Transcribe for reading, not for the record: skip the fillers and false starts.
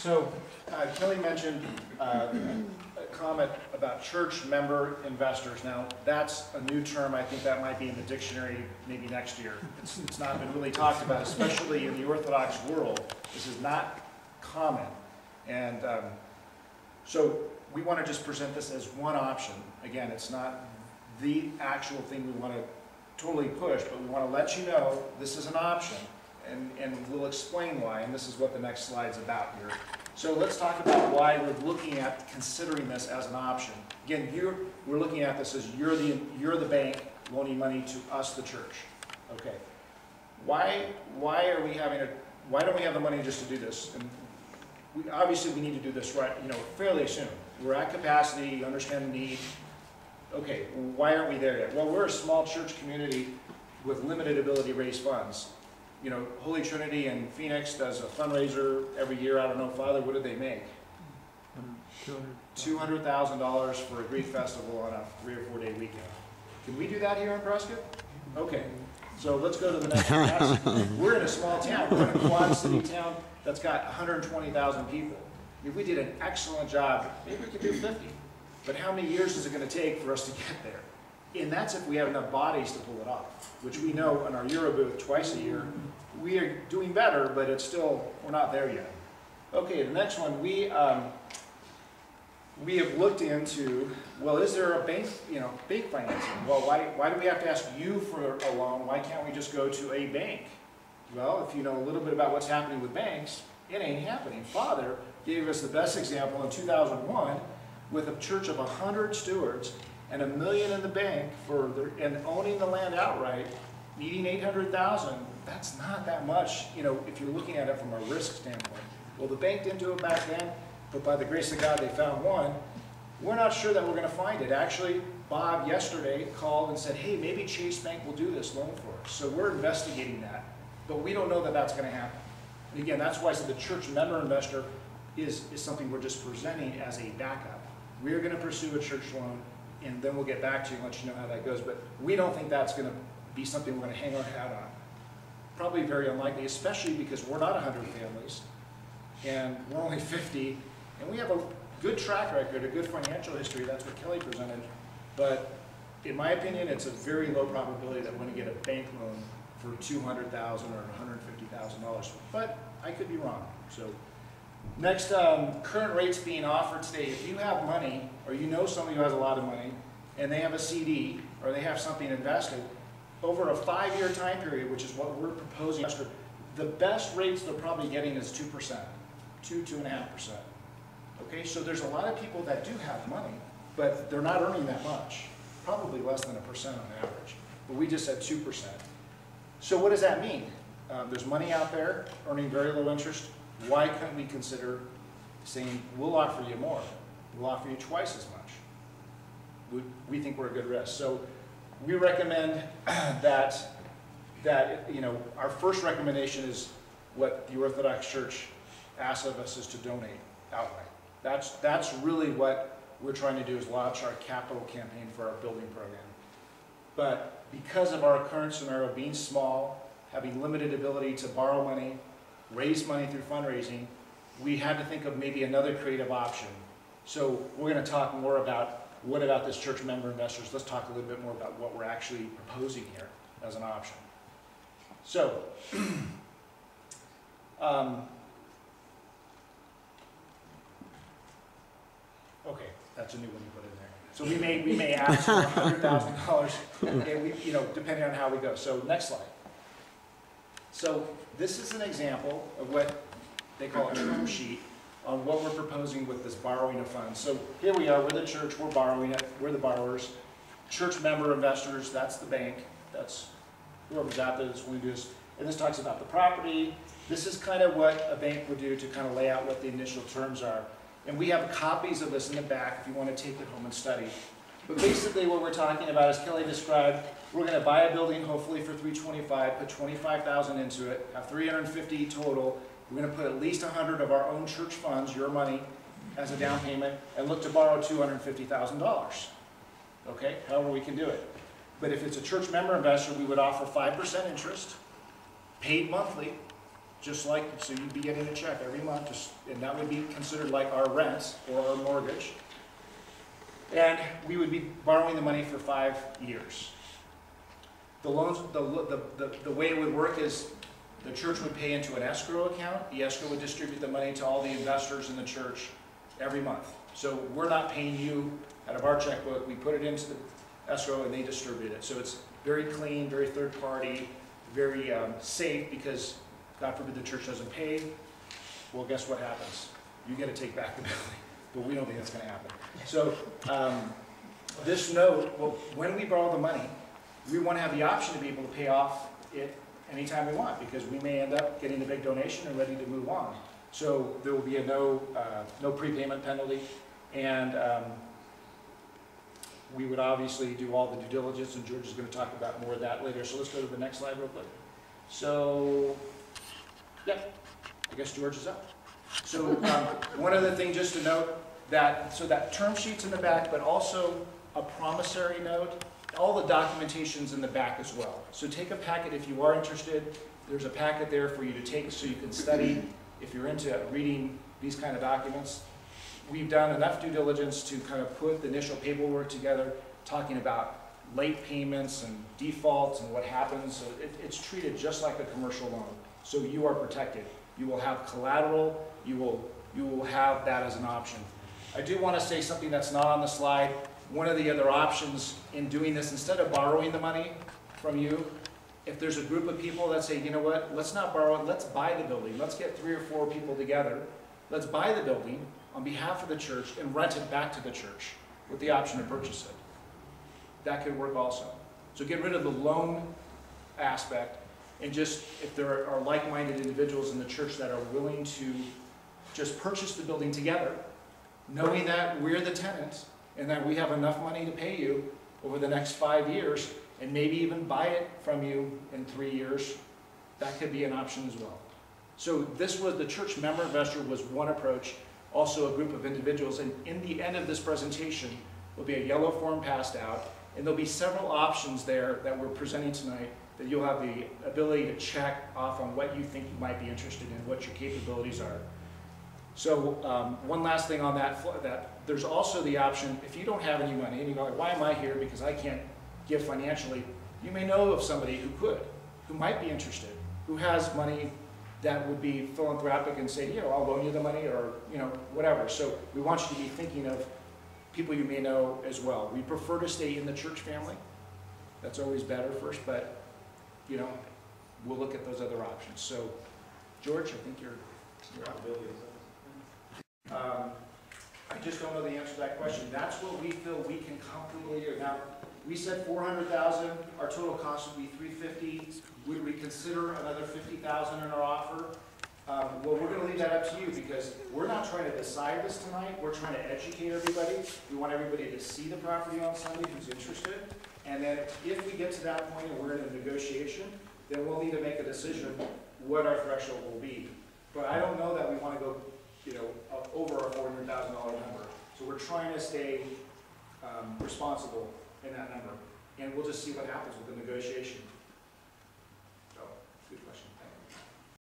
So Kelly mentioned a comment about church member investors. Now, that's a new term. I think that might be in the dictionary maybe next year. It's not been really talked about, especially in the Orthodox world. This is not common. And so we want to just present this as one option. Again, it's not the actual thing we want to totally push, but we want to let you know this is an option. And we'll explain why, and this is what the next slide's about here. So let's talk about why we're looking at considering this as an option. Again, we're looking at this as you're the bank loaning money to us, the church. Okay. Why don't we have the money just to do this? And obviously we need to do this right, fairly soon. We're at capacity, understand the need. Okay, why aren't we there yet? Well, we're a small church community with limited ability to raise funds. Holy Trinity in Phoenix does a fundraiser every year. I don't know, Father, what did they make? $200,000 for a Greek festival on a 3 or 4 day weekend. Can we do that here in Prescott? Okay, so let's go to the next one. We're in a small town. We're in a quad city town that's got 120,000 people. If we did an excellent job, maybe we could do 50. But how many years is it going to take for us to get there? And that's if we have enough bodies to pull it off, which we know in our Euro booth twice a year. We are doing better, but it's still, we're not there yet. Okay, the next one, we have looked into, well, is there a bank financing? Well, why do we have to ask you for a loan? Why can't we just go to a bank? Well, if you know a little bit about what's happening with banks, it ain't happening. Father gave us the best example in 2001 with a church of 100 stewards and $1 million in the bank and owning the land outright, needing $800,000. That's not that much, if you're looking at it from a risk standpoint. Well, the bank didn't do it back then, but by the grace of God, they found one. We're not sure that we're going to find it. Actually, Bob yesterday called and said, hey, maybe Chase Bank will do this loan for us. So we're investigating that, but we don't know that that's going to happen. And again, that's why I said the church member investor is something we're just presenting as a backup. We're going to pursue a church loan, and then we'll get back to you and let you know how that goes. But we don't think that's going to be something we're going to hang our hat on. Probably very unlikely, especially because we're not 100 families, and we're only 50, and we have a good track record, a good financial history. That's what Kelly presented. But in my opinion, it's a very low probability that we're going to get a bank loan for $200,000 or $150,000. But I could be wrong. So next, current rates being offered today. If you have money, or you know somebody who has a lot of money, and they have a CD, or they have something invested, over a 5-year time period, which is what we're proposing, the best rates they're probably getting is 2%, 2.5%. Okay, so there's a lot of people that do have money, but they're not earning that much, probably less than 1% on average. But we just said 2%. So what does that mean? There's money out there earning very low interest. Why couldn't we consider saying, we'll offer you more? We'll offer you twice as much. We think we're a good risk. So we recommend that our first recommendation is what the Orthodox Church asks of us is to donate outright. That's really what we're trying to do, is launch our capital campaign for our building program. But because of our current scenario being small, having limited ability to borrow money, raise money through fundraising, we had to think of maybe another creative option. So we're going to talk more about what about this church member investors. Let's talk a little bit more about what we're actually proposing here as an option. So, okay, that's a new one you put in there. So we may ask for $100,000, and depending on how we go. So next slide. So this is an example of what they call a term sheet on what we're proposing with this borrowing of funds. So here we are, we're the church, we're borrowing it, we're the borrowers. Church member investors, that's the bank, that's whoever's out there that's going to do this. And this talks about the property. This is kind of what a bank would do to kind of lay out what the initial terms are. And we have copies of this in the back if you want to take it home and study. But basically what we're talking about, as Kelly described, we're going to buy a building hopefully for $325,000, put $25,000 into it, have $350,000 total. We're going to put at least 100 of our own church funds, your money, as a down payment, and look to borrow $250,000. Okay, however we can do it. But if it's a church member investor, we would offer 5% interest, paid monthly, just like, so you'd be getting a check every month, and that would be considered like our rent or our mortgage. And we would be borrowing the money for 5 years. The loans, the way it would work is the church would pay into an escrow account. The escrow would distribute the money to all the investors in the church every month. So we're not paying you out of our checkbook. We put it into the escrow and they distribute it. So it's very clean, very third party, very safe, because God forbid the church doesn't pay. Well, guess what happens? You get to take back the building. But we don't think that's going to happen. So this note, well, when we borrow the money, we want to have the option to be able to pay off it anytime we want, because we may end up getting a big donation and ready to move on. So there will be a no prepayment penalty, and we would obviously do all the due diligence, and George is going to talk about more of that later. So let's go to the next slide real quick. So, yeah, I guess George is up. So one other thing just to note, so that term sheet's in the back, but also a promissory note. All the documentation's in the back as well. So take a packet if you are interested. There's a packet there for you to take so you can study if you're into reading these kind of documents. We've done enough due diligence to kind of put the initial paperwork together, talking about late payments and defaults and what happens. So it's treated just like a commercial loan. So you are protected. You will have collateral. You will have that as an option. I do want to say something that's not on the slide. One of the other options in doing this, instead of borrowing the money from you, if there's a group of people that say, you know what, let's not borrow it, let's buy the building. Let's get 3 or 4 people together. Let's buy the building on behalf of the church and rent it back to the church with the option to purchase it. That could work also. So get rid of the loan aspect, and just, if there are like-minded individuals in the church that are willing to just purchase the building together, knowing that we're the tenants and that we have enough money to pay you over the next 5 years, and maybe even buy it from you in 3 years, that could be an option as well. So this was, the church member investor was one approach, also a group of individuals, and in the end of this presentation will be a yellow form passed out, and there'll be several options there that we're presenting tonight that you'll have the ability to check off on what you think you might be interested in, what your capabilities are. So one last thing on that there's also the option, if you don't have any money and you go, why am I here because I can't give financially, you may know of somebody who could, who might be interested, who has money that would be philanthropic and say, you know, I'll loan you the money, or, you know, whatever. So we want you to be thinking of people you may know as well. We prefer to stay in the church family. That's always better first, but, you know, we'll look at those other options. So, George, I think you're up. I just don't know the answer to that question. That's what we feel we can comfortably do. Now, we said 400,000. Our total cost would be 350. Would we consider another 50,000 in our offer? Well, we're going to leave that up to you, because we're not trying to decide this tonight. We're trying to educate everybody. We want everybody to see the property on Sunday who's interested. And then if we get to that point and we're in a negotiation, then we'll need to make a decision what our threshold will be. But I don't know that we want to go, you know, over our $400,000 number. So we're trying to stay responsible in that number. And we'll just see what happens with the negotiation.